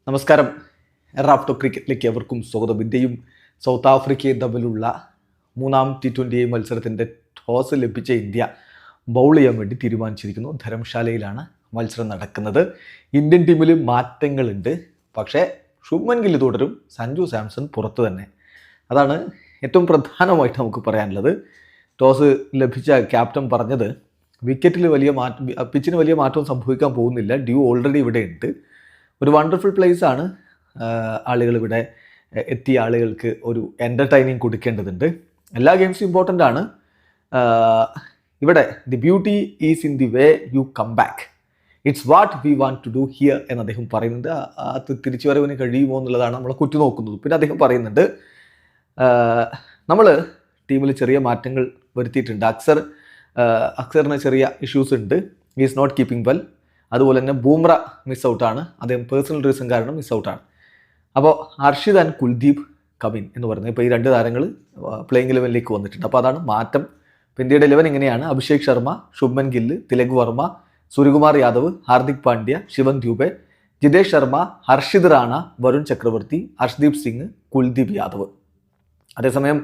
നമസ്കാരം. റാഫ്റ്റോ ക്രിക്കറ്റിലേക്ക് എവർക്കും സ്വാഗതം. ഇന്ത്യയും സൗത്ത് ആഫ്രിക്കയും തമ്മിലുള്ള മൂന്നാം T20 മത്സരത്തിൻ്റെ ടോസ് ലഭിച്ച ഇന്ത്യ ബൗൾ ചെയ്യാൻ വേണ്ടി തീരുമാനിച്ചിരിക്കുന്നു. ധരംശാലയിലാണ് മത്സരം നടക്കുന്നത്. ഇന്ത്യൻ ടീമിൽ മാറ്റങ്ങളുണ്ട്. പക്ഷേ ശുഭ്മൻ ഗിൽ തുടരും, സഞ്ജു സാംസൺ പുറത്ത് തന്നെ. അതാണ് ഏറ്റവും പ്രധാനമായിട്ട് നമുക്ക് പറയാനുള്ളത്. ടോസ് ലഭിച്ച ക്യാപ്റ്റൻ പറഞ്ഞത് വിക്കറ്റിൽ പിച്ചിന് വലിയ മാറ്റവും സംഭവിക്കാൻ പോകുന്നില്ല. ഡ്യൂ ഓൾറെഡി ഇവിടെ ഉണ്ട്. ഒരു വണ്ടർഫുൾ പ്ലേസ് ആണ്. ആളുകൾ ഇവിടെ എത്തിയ ആളുകൾക്ക് ഒരു എൻ്റർടൈനിങ് കൊടുക്കേണ്ടതുണ്ട്. എല്ലാ ഗെയിംസും ഇമ്പോർട്ടൻ്റ് ആണ്. ഇവിടെ the beauty is in the way you come back. It's what we want to do here എന്ന് അദ്ദേഹം പറയുന്നുണ്ട്. അത് തിരിച്ചു വരവിന് കഴിയുമോ എന്നുള്ളതാണ് നമ്മളെ കുറ്റുനോക്കുന്നത്. പിന്നെ അദ്ദേഹം പറയുന്നുണ്ട് നമ്മൾ ടീമിൽ ചെറിയ മാറ്റങ്ങൾ വരുത്തിയിട്ടുണ്ട്. അക്സറിന് ചെറിയ ഇഷ്യൂസ് ഉണ്ട്. Is not keeping well. അതുപോലെ തന്നെ ബൂംറ മിസ് ഔട്ടാണ്. അദ്ദേഹം പേഴ്സണൽ റീസൺ കാരണം മിസ് ഔട്ടാണ്. അപ്പോൾ ഹർഷിദ് ആൻഡ് കുൽദീപ് കമിൻ എന്ന് പറയുന്നത് ഇപ്പോൾ ഈ രണ്ട് താരങ്ങൾ പ്ലേയിങ് 11ലേക്ക് വന്നിട്ടുണ്ട്. അപ്പോൾ അതാണ് മാറ്റം. ഇപ്പോൾ ഇന്ത്യയുടെ 11 ഇങ്ങനെയാണ്: അഭിഷേക് ശർമ്മ, ശുഭ്മൻ ഗിൽ, തിലക് വർമ്മ, സൂര്യകുമാർ യാദവ്, ഹാർദിക് പാണ്ഡ്യ, ശിവൻ ദ്യൂബെ, ജിതേഷ് ശർമ്മ, ഹർഷിദ് റാണ, വരുൺ ചക്രവർത്തി, ഹർഷ്ദീപ് സിംഗ്, കുൽദീപ് യാദവ്. അതേസമയം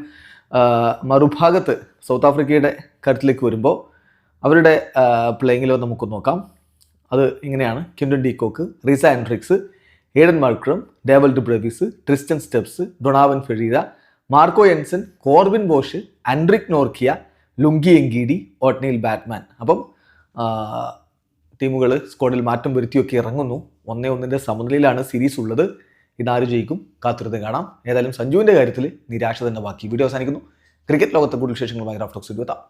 മറുഭാഗത്ത് സൗത്ത് ആഫ്രിക്കയുടെ കരുത്തിലേക്ക് വരുമ്പോൾ അവരുടെ പ്ലേയിങ് 11 നമുക്ക് നോക്കാം. അത് ഇങ്ങനെയാണ്: Quinton de Kock, Reeza Hendricks, Aiden Markram, Dewald du Brevis, Tristan Stubbs, Donovan Ferreira, Marco Jansen, Corbin Bosch, Anrich Nortje, Lungi Ngidi, Ottneil Baartman. അപ്പം ടീമുകൾ സ്ക്വാഡിൽ മാറ്റം വരുത്തിയൊക്കെ ഇറങ്ങുന്നു. 1-1 സമനിലയിലാണ് സീരീസ് ഉള്ളത്. ഇതാര് ജയിക്കും? കാത്തിരുന്ന് കാണാം. ഏതായാലും സഞ്ജുവിൻ്റെ കാര്യത്തിൽ നിരാശ തന്നെ ബാക്കി. വീഡിയോ അവസാനിക്കുന്നു. ക്രിക്കറ്റ് ലോകത്തെ കൂടുതൽ വിശേഷങ്ങളുമായി റാഫ്റ്റോക്സ് എത്താം.